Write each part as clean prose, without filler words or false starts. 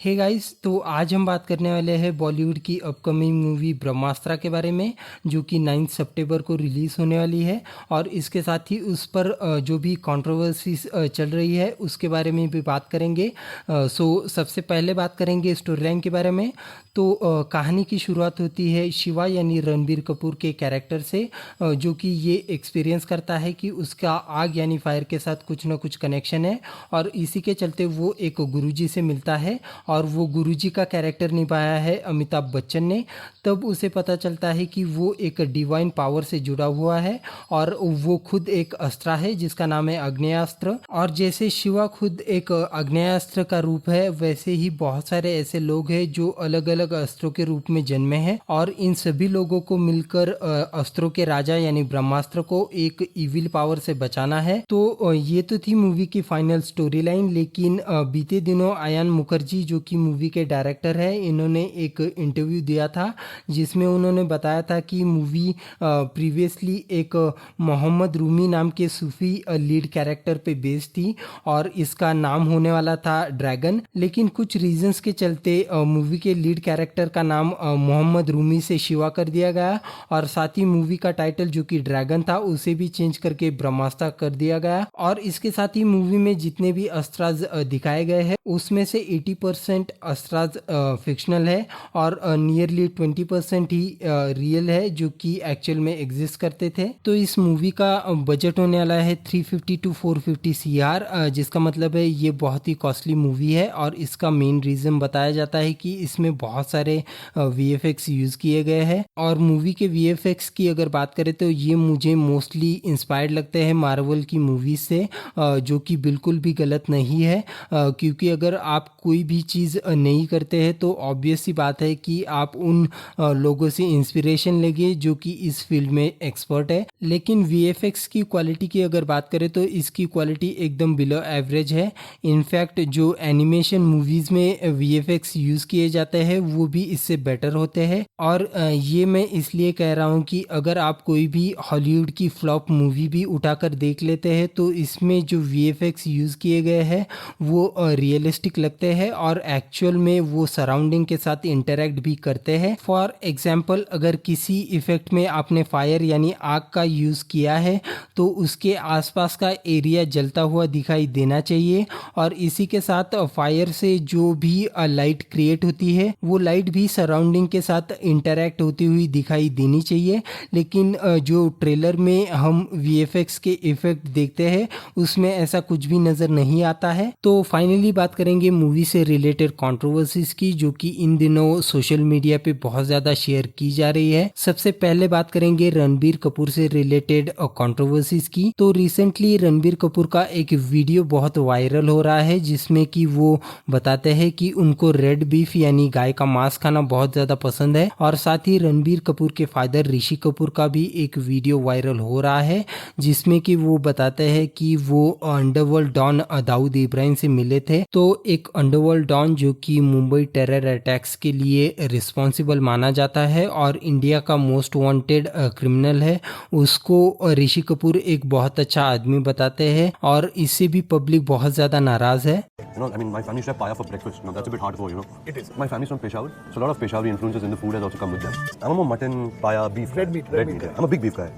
Hey guys, तो आज हम बात करने वाले हैं बॉलीवुड की अपकमिंग मूवी ब्रह्मास्त्र के बारे में, जो कि 9 सितंबर को रिलीज़ होने वाली है। और इसके साथ ही उस पर जो भी कंट्रोवर्सीज चल रही है उसके बारे में भी बात करेंगे। सबसे पहले बात करेंगे स्टोरी लाइन के बारे में। तो कहानी की शुरुआत होती है शिवा यानी रणबीर कपूर के कैरेक्टर से, जो कि ये एक्सपीरियंस करता है कि उसका आग यानी फायर के साथ कुछ ना कुछ कनेक्शन है, और इसी के चलते वो एक गुरुजी से मिलता है और वो गुरुजी का कैरेक्टर निभाया है अमिताभ बच्चन ने। तब उसे पता चलता है कि वो एक डिवाइन पावर से जुड़ा हुआ है और वो खुद एक अस्त्र है जिसका नाम है आग्नेयास्त्र। और जैसे शिवा खुद एक आग्नेयास्त्र का रूप है, वैसे ही बहुत सारे ऐसे लोग हैं जो अलग अलग अस्त्रों के रूप में जन्मे हैं, और इन सभी लोगों को मिलकर अस्त्रों के राजा यानी ब्रह्मास्त्र को एक इविल पावर से बचाना है। तो ये तो थी मूवी की फाइनल स्टोरी लाइन, लेकिन बीते दिनों आयान मुखर्जी जो कि मूवी के डायरेक्टर है, इन्होंने एक इंटरव्यू दिया था जिसमें उन्होंने बताया था कि मूवी प्रीवियसली एक मोहम्मद रूमी नाम के सूफी लीड कैरेक्टर पे बेस्ड थी और इसका नाम होने वाला था ड्रैगन। लेकिन कुछ रीजंस के चलते मूवी के लीड कैरेक्टर का नाम मोहम्मद रूमी से शिवा कर दिया गया, और साथ ही मूवी का टाइटल जो कि ड्रैगन था उसे भी चेंज करके ब्रह्मास्त्र कर दिया गया। और इसके साथ ही मूवी में जितने भी अस्त्राज दिखाए गए हैं उसमें से 80% अस्त्राज फिक्शनल है और नियरली 20% ही रियल है, जो कि एक्चुअल में एग्जिस्ट करते थे। तो इस मूवी का बजट होने वाला है 350 to 450 CR, जिसका मतलब है ये बहुत ही कॉस्टली मूवी है। और इसका मेन रीज़न बताया जाता है कि इसमें बहुत सारे VFX यूज़ किए गए हैं। और मूवी के VFX की अगर बात करें तो ये मुझे मोस्टली इंस्पायर्ड लगते हैं मार्वल की मूवीज से, जो कि बिल्कुल भी गलत नहीं है, क्योंकि अगर आप कोई भी चीज़ नहीं करते हैं तो ऑब्वियस सी बात है कि आप उन लोगों से इंस्पिरेशन लेंगे जो कि इस फील्ड में एक्सपर्ट है। लेकिन VFX की क्वालिटी की अगर बात करें तो इसकी क्वालिटी एकदम बिलो एवरेज है। इनफैक्ट जो एनिमेशन मूवीज़ में VFX यूज़ किए जाते हैं वो भी इससे बेटर होते हैं। और ये मैं इसलिए कह रहा हूँ कि अगर आप कोई भी हॉलीवुड की फ्लॉप मूवी भी उठाकर देख लेते हैं तो इसमें जो VFX यूज़ किए गए हैं वो रियलिस्टिक लगते हैं और एक्चुअल में वो सराउंडिंग के साथ इंटरेक्ट भी करते हैं। फॉर एग्जांपल, अगर किसी इफेक्ट में आपने फायर यानी आग का यूज़ किया है तो उसके आसपास का एरिया जलता हुआ दिखाई देना चाहिए, और इसी के साथ फायर से जो भी लाइट क्रिएट होती है वो लाइट भी सराउंडिंग के साथ इंटरेक्ट होती हुई दिखाई देनी चाहिए। लेकिन जो ट्रेलर में हम VFX के इफेक्ट देखते हैं उसमें ऐसा कुछ भी नज़र नहीं आता है। तो फाइनली बात करेंगे मूवी से रिलेटेड कंट्रोवर्सीज की, जो कि इन दिनों सोशल मीडिया पे बहुत ज़्यादा शेयर की जा रही है। सबसे पहले बात करेंगे रणबीर कपूर से रिलेटेड कंट्रोवर्सीज की। तो रिसेंटली रणबीर कपूर का एक वीडियो बहुत वायरल हो रहा है जिसमें कि वो बताते हैं कि उनको रेड बीफ यानी गाय का मांस खाना बहुत ज़्यादा पसंद है। और साथ ही रणबीर कपूर के फादर ऋषि कपूर का भी एक वीडियो वायरल हो रहा है जिसमें कि वो बताते हैं कि वो अंडरवर्ल्ड डॉन दाऊद इब्राहिम से मिले थे। तो एक अंडरवर्ल्ड डॉन जो कि मुंबई टेरर अटैक्स के लिए रिस्पॉन्सिबल माना जाता है और इंडिया का मोस्ट वांटेड क्रिमिनल है, उसको ऋषि कपूर एक बहुत अच्छा आदमी बताते हैं, और इससे भी पब्लिक बहुत ज़्यादा नाराज़ है। You know, I mean, my family used to have paya for breakfast. Now that's a bit hard for, you know. It is. My family's from Peshawar, so a lot of Peshawari influences in the food has also come with them. I'm a more mutton, paya, beef. Red meat guy. I'm a big beef guy.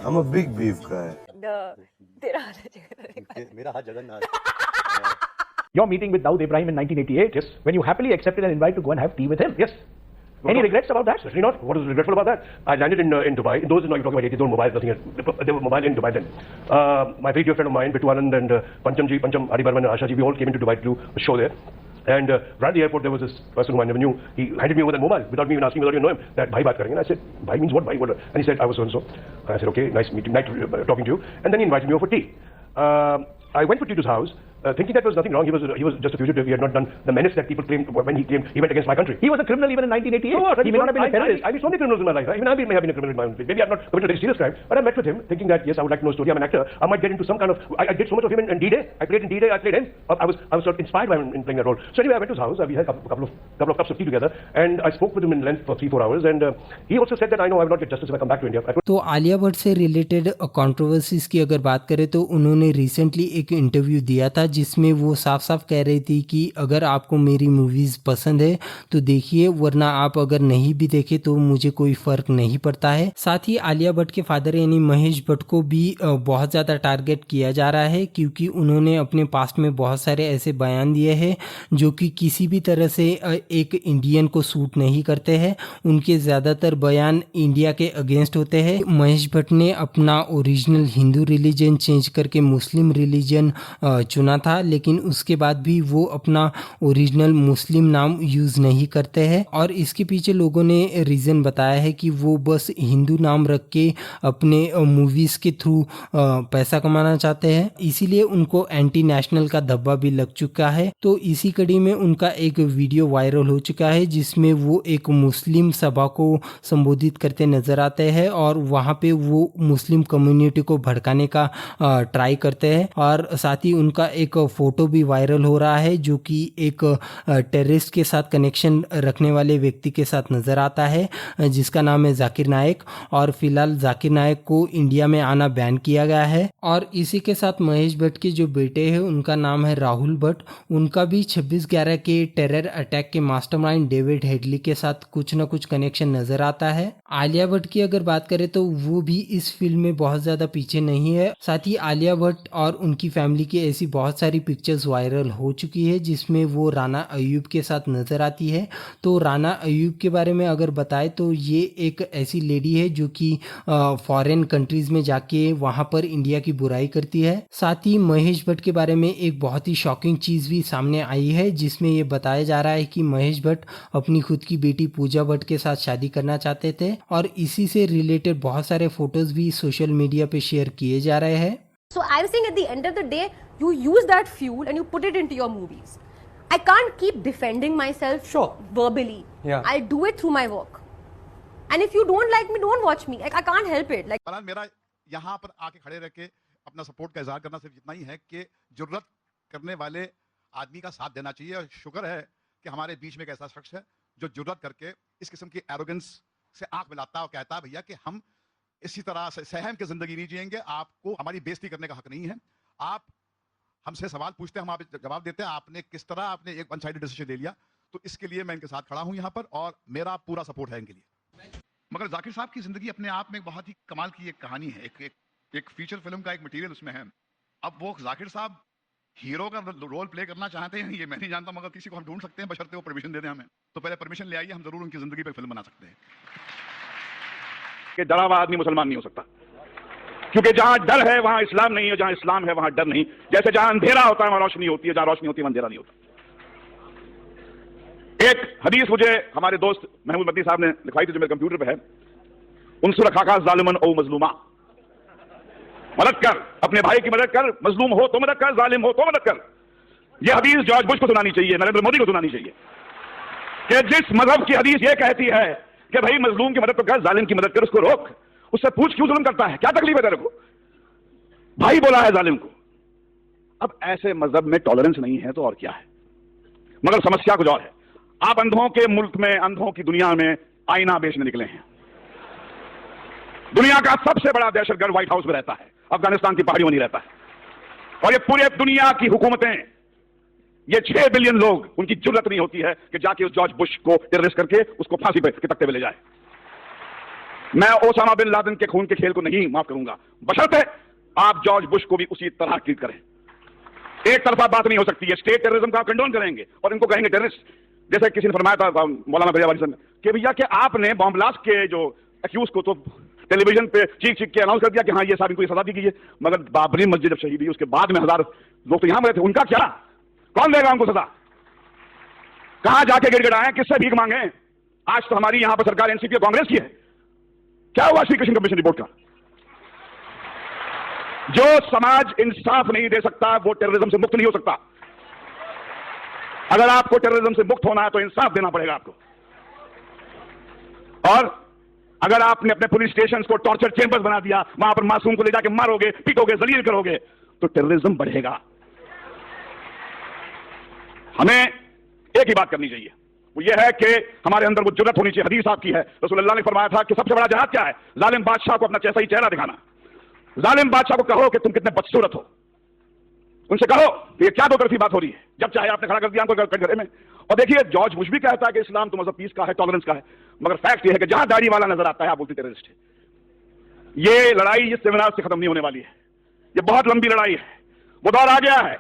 I'm a big beef guy. तेरा मेरा हाथ Jagannath. Your meeting with Dawood Ibrahim in 1988, yes, when you happily accepted an invite to go and have tea with him, yes. Any regrets about that? Certainly not. What is regretful about that? I landed in Dubai. In those days, you're talking about 80s, there were mobiles, nothing else. There were mobiles in Dubai then. My very dear friend of mine, Bittu Anand and Pancham Adibarman and Asha ji, we all came into Dubai to do a show there. And right at the airport, there was this person whom I never knew. He handed me over that mobile without me even asking whether you know him. That bhai baat karenge. And I said, bhai means what? Bhai what? And he said, I was so and so. And I said, okay, nice meeting, nice talking to you. And then he invited me over for tea. I went for tea to his house. Thinking that there was nothing wrong. He was just a fugitive. He had not done the menace that people claimed when he went against my country. He was a criminal even in 1988. No, he may not have been a terrorist. I mean, so many criminals in my life. Even I may have been a criminal in my own way. Maybe I've not committed a very serious crime, but I met with him thinking that yes, I would like to know a story. I'm an actor. I might get into some kind of. I did so much of him in D-Day. I played in D-Day. I played him. I was sort of inspired by him in playing that role. So anyway, I went to his house. We had a couple of cups of tea together, and I spoke with him in length for 3-4 hours. And he also said that I know I will not get justice if I come back to India. तो आलिया भट्ट से related controversies की अगर बात करें तो उन्होंने recently एक interview दिया था जिसमें वो साफ साफ कह रही थी कि अगर आपको मेरी मूवीज़ पसंद है तो देखिए, वरना आप अगर नहीं भी देखे तो मुझे कोई फ़र्क नहीं पड़ता है। साथ ही आलिया भट्ट के फादर यानी महेश भट्ट को भी बहुत ज़्यादा टारगेट किया जा रहा है, क्योंकि उन्होंने अपने पास्ट में बहुत सारे ऐसे बयान दिए हैं जो कि किसी भी तरह से एक इंडियन को सूट नहीं करते हैं। उनके ज़्यादातर बयान इंडिया के अगेंस्ट होते हैं। महेश भट्ट ने अपना ओरिजिनल हिंदू रिलीजन चेंज करके मुस्लिम रिलीजन चुना था, लेकिन उसके बाद भी वो अपना ओरिजिनल मुस्लिम नाम यूज़ नहीं करते हैं। और इसके पीछे लोगों ने रीज़न बताया है कि वो बस हिंदू नाम रख के अपने मूवीज़ के थ्रू पैसा कमाना चाहते हैं, इसीलिए उनको एंटी नेशनल का धब्बा भी लग चुका है। तो इसी कड़ी में उनका एक वीडियो वायरल हो चुका है जिसमें वो एक मुस्लिम सभा को संबोधित करते नजर आते हैं और वहाँ पे वो मुस्लिम कम्युनिटी को भड़काने का ट्राई करते हैं। और साथ ही उनका एक फ़ोटो भी वायरल हो रहा है जो कि एक टेररिस्ट के साथ कनेक्शन रखने वाले व्यक्ति के साथ नज़र आता है, जिसका नाम है जाकिर नायक। और फिलहाल जाकिर नायक को इंडिया में आना बैन किया गया है। और इसी के साथ महेश भट्ट के जो बेटे हैं उनका नाम है राहुल भट्ट, उनका भी 26/11 के टेरर अटैक के मास्टरमाइंड डेविड हेडली के साथ कुछ ना कुछ कनेक्शन नजर आता है। आलिया भट्ट की अगर बात करें तो वो भी इस फिल्म में बहुत ज़्यादा पीछे नहीं है। साथ ही आलिया भट्ट और उनकी फैमिली की ऐसी बहुत सारी पिक्चर्स वायरल हो चुकी है जिसमें वो राना अयूब के साथ नज़र आती है। तो राना अयूब के बारे में अगर बताएं तो ये एक ऐसी लेडी है जो कि फॉरेन कंट्रीज़ में जाके वहाँ पर इंडिया की बुराई करती है। साथ ही महेश भट्ट के बारे में एक बहुत ही शॉकिंग चीज़ भी सामने आई है जिसमें ये बताया जा रहा है कि महेश भट्ट अपनी खुद की बेटी पूजा भट्ट के साथ शादी करना चाहते थे और इसी से रिलेटेड बहुत सारे फोटोज भी सोशल मीडिया पे शेयर किए जा रहे हैं। So I was saying at the end of the day, you use that fuel and you put it into your movies. I can't keep defending myself verbally. Yeah. I'll do it through my work. And if you don't like me, don't watch me. Like I can't help it. Like Farhan, मेरा यहाँ पर आके खड़े रह के अपना support का इजहार करना सिर्फ इतना ही है कि जरूरत करने वाले आदमी का साथ देना चाहिए। और शुक्र है कि हमारे बीच में एक ऐसा शख्स है जो जरूरत करके इस किस्म की एरोगेंस से आंख मिलाता है और कहता है भैया कि हम इसी तरह से सहम के जिंदगी नहीं जिएंगे, आपको हमारी बेइज्जती करने का हक नहीं है। आप हमसे सवाल पूछते हैं, हम आप जवाब देते हैं। आपने किस तरह आपने एक वन साइडेड डिसीजन ले लिया, तो इसके लिए मैं इनके साथ खड़ा हूं यहाँ पर और मेरा पूरा सपोर्ट है इनके लिए। मगर जाकिर साहब की जिंदगी अपने आप में एक बहुत ही कमाल की एक कहानी है, एक फीचर फिल्म का एक मटेरियल उसमें है। अब वो जाकिर साहब हीरो का रोल प्ले करना चाहते हैं ये मैं नहीं जानता, मगर किसी को हम ढूंढ सकते हैं बशर्ते वो परमिशन दे दें हमें। तो पहले परमिशन ले आइए, हम जरूर उनकी जिंदगी पे फिल्म बना सकते हैं। कि डरा हुआ आदमी मुसलमान नहीं हो सकता, क्योंकि जहां डर है वहां इस्लाम नहीं है, जहां इस्लाम है वहां डर नहीं। जैसे जहां अंधेरा होता है वहां रोशनी होती है, जहां रोशनी होती है वहां अंधेरा नहीं होता। एक हदीस मुझे हमारे दोस्त महमूद मदनी साहब ने लिखवाई थी जो मेरे कंप्यूटर पे है। उनसुर खाका जालिमन ओ मजलूमा, मदद कर, अपने भाई की मदद कर, मजलूम हो तो मदद कर, जालिम हो तो मदद कर। यह हदीस जॉर्ज बुश को सुनानी चाहिए, नरेंद्र मोदी को सुनानी चाहिए कि जिस मजहब की हदीस यह कहती है कि भाई मजलूम की मदद तो कर, जालिम की मदद कर, उसको रोक, उससे पूछ क्यों जुल्म करता है, क्या तकलीफ है तेरे को, भाई बोला है जालिम को। अब ऐसे मजहब में टॉलरेंस नहीं है तो और क्या है। मगर समस्या कुछ और है। आप अंधों के मुल्क में, अंधों की दुनिया में आईना बेचने निकले हैं। दुनिया का सबसे बड़ा दहशतगर्द व्हाइट हाउस में रहता है, अफगानिस्तान की पहाड़ियों में नहीं रहता है। और ये पूरे दुनिया की हुकूमतें, ये 6 बिलियन लोग, उनकी जरूरत नहीं होती है कि जाके उस जॉर्ज बुश को टेररिस्ट करके उसको फांसी पे के तख्ते पे ले जाए। मैं ओसामा बिन लादेन के खून के खेल को नहीं माफ करूंगा, बशर्ते आप जॉर्ज बुश को भी उसी तरह ट्रीट करें। एक तरफा बात नहीं हो सकती है। स्टेट टेररिज्म का कंडोन करेंगे और इनको कहेंगे टेररिस्ट। जैसे किसी ने फरमाया था मौलाना फरियाद वाली कि भैया कि आपने बॉम्ब ब्लास्ट के जो एक्यूज को तो टेलीविजन पे चीख चीख के अनाउंस कर दिया कि हाँ ये साहब इनको सजा दी गई है, मगर बाबरी मस्जिद जब शहीद हुई उसके बाद में 1000 लोग तो यहां मरे थे, उनका क्या, कौन देगा उनको सजा, कहां जाके गिड़गिड़ाएं, किससे भीख मांगे। आज तो हमारी यहां पर सरकार एनसीपी और कांग्रेस की है। क्या हुआ श्री कृष्ण कमीशन रिपोर्ट का। जो समाज इंसाफ नहीं दे सकता वो टेररिज्म से मुक्त नहीं हो सकता। अगर आपको टेररिज्म से मुक्त होना है तो इंसाफ देना पड़ेगा आपको। और अगर आपने अपने पुलिस स्टेशन को टॉर्चर चेंबर्स बना दिया, वहां पर मासूम को ले जाके मारोगे, पीटोगे, जलील करोगे, तो टेररिज्म बढ़ेगा। हमें एक ही बात करनी चाहिए, वो ये है कि हमारे अंदर वो जुर्रत होनी चाहिए। हदीस आपकी है, रसूलुल्लाह ने फरमाया था कि सबसे बड़ा जहाद क्या है, जालिम बादशाह को अपना जैसा ही चेहरा दिखाना। जालिम बादशाह को कहो कि तुम कितने बदसूरत हो, उनसे कहो कि ये क्या दो तरफी बात हो रही है, जब चाहे आपने खड़ा कर दिया हमको कटघरे में। और देखिए, जॉर्ज बुश भी कहता है कि इस्लाम तो मजहब पीस का है, टॉलरेंस का है, मगर फैक्ट ये है कि जहां दाढ़ी वाला नजर आता है आप बोलते टेररिस्ट है। ये लड़ाई इस सेमिनार से खत्म नहीं होने वाली है, ये बहुत लंबी लड़ाई है, वो दौर आ गया है।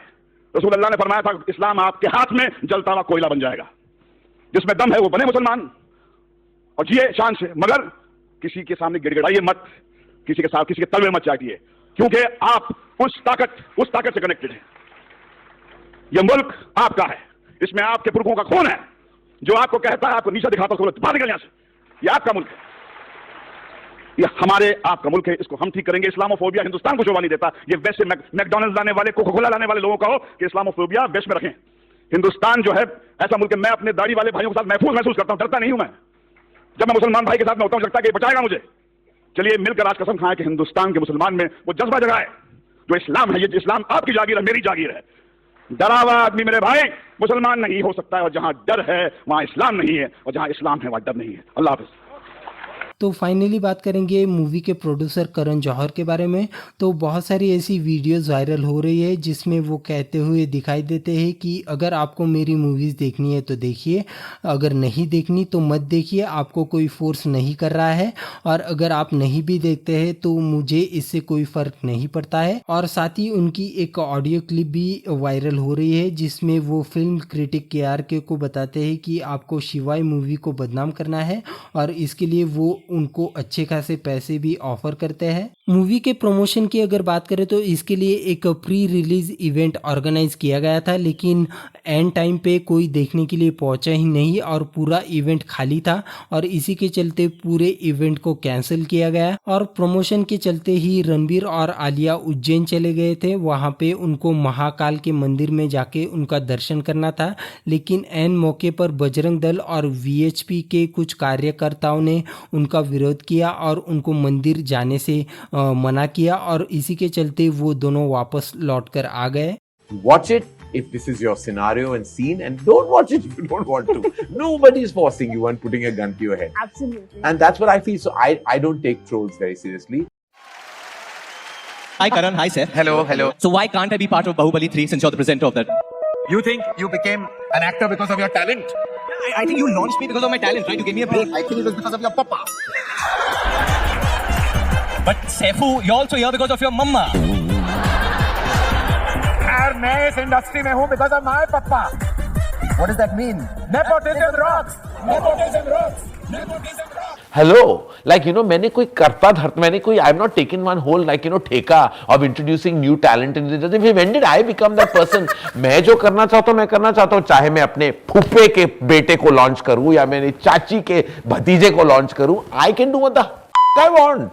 रसूल अल्लाह ने फरमाया था, इस्लाम आपके हाथ में जलता हुआ कोयला बन जाएगा, जिसमें दम है वो बने मुसलमान और जिए शान से, मगर किसी के सामने गिड़गिड़ाइए मत, किसी के साथ किसी के तलवे मत चाटिए, क्योंकि आप उस ताकत से कनेक्टेड हैं। यह मुल्क आपका है, इसमें आपके पुरखों का खून है। जो आपको कहता है, आपको नीचा दिखाता है, बाहर निकल यहां से, यह आपका मुल्क है, ये हमारे आपका मुल्क है, इसको हम ठीक करेंगे। इस्लामोफोबिया हिंदुस्तान को शोभा नहीं देता। ये वैसे मैकडॉनल्ड्स लाने वाले, कोका कोला लाने वाले लोगों का हो कि इस्लामोफोबिया वेस्ट में रखें। हिंदुस्तान जो है ऐसा मुल्क है, मैं अपने दाढ़ी वाले भाइयों के साथ महसूस करता हूं, डरता नहीं हूं मैं। जब मैं मुसलमान भाई के साथ में होता हूं, लगता है कि बचाएगा मुझे। चलिए मिलकर आज कसम खाएं कि हिंदुस्तान के मुसलमान में वो जज्बा जगाए जो इस्लाम है। ये इस्लाम आपकी जागीर है, मेरी जागीर है। डरा हुआ आदमी मेरे भाई मुसलमान नहीं हो सकता है, और जहां डर है वहां इस्लाम नहीं है, और जहां इस्लाम है वहां डर नहीं है। अल्लाह हाफिज। तो फाइनली बात करेंगे मूवी के प्रोड्यूसर करण जौहर के बारे में। तो बहुत सारी ऐसी वीडियोस वायरल हो रही है जिसमें वो कहते हुए दिखाई देते हैं कि अगर आपको मेरी मूवीज़ देखनी है तो देखिए, अगर नहीं देखनी तो मत देखिए, आपको कोई फोर्स नहीं कर रहा है, और अगर आप नहीं भी देखते हैं तो मुझे इससे कोई फ़र्क नहीं पड़ता है। और साथ ही उनकी एक ऑडियो क्लिप भी वायरल हो रही है जिसमें वो फिल्म क्रिटिक KRK को बताते हैं कि आपको शिवाय मूवी को बदनाम करना है, और इसके लिए वो उनको अच्छे खासे पैसे भी ऑफर करते हैं। मूवी के प्रमोशन की अगर बात करें तो इसके लिए एक प्री रिलीज इवेंट ऑर्गेनाइज किया गया था, लेकिन एंड टाइम पे कोई देखने के लिए पहुंचा ही नहीं और पूरा इवेंट खाली था, और इसी के चलते पूरे इवेंट को कैंसिल किया गया। और प्रमोशन के चलते ही रणबीर और आलिया उज्जैन चले गए थे, वहां पे उनको महाकाल के मंदिर में जाके उनका दर्शन करना था, लेकिन एन मौके पर बजरंग दल और VHP के कुछ कार्यकर्ताओं ने उनका विरोध किया और उनको मंदिर जाने से मना किया, और इसी के चलते वो दोनों वापस लौट कर आ गए। Watch it if this is your scenario and scene, and don't watch it if you don't want to. Nobody is forcing you and putting a gun to your head. Absolutely. And that's what I feel. So I don't take trolls very seriously. Hi Karan, hi sir. Hello, hello. So why can't I be part of Bahubali 3 since you're the presenter of that? You think you became an actor because of your talent? I think you launched me because of my talent, right? You gave me a break. I think it was because of your papa. But Saifu, you're also here because of your mama. यार मैं इस industry में हूँ because of my papa. What does that mean? Nepotism rocks. Nepotism rocks. Nepotism rocks. Hello, like मैंने कोई करता धरता, मैंने कोई I'm not taken one whole ठेका of introducing new talent in the industry. When did I become that person? मैं जो करना चाहता हूँ मैं करना चाहता हूँ, चाहे मैं अपने फूफे के बेटे को लॉन्च करूँ या मेरी चाची के भतीजे को लॉन्च करूँ, I can do what the I want.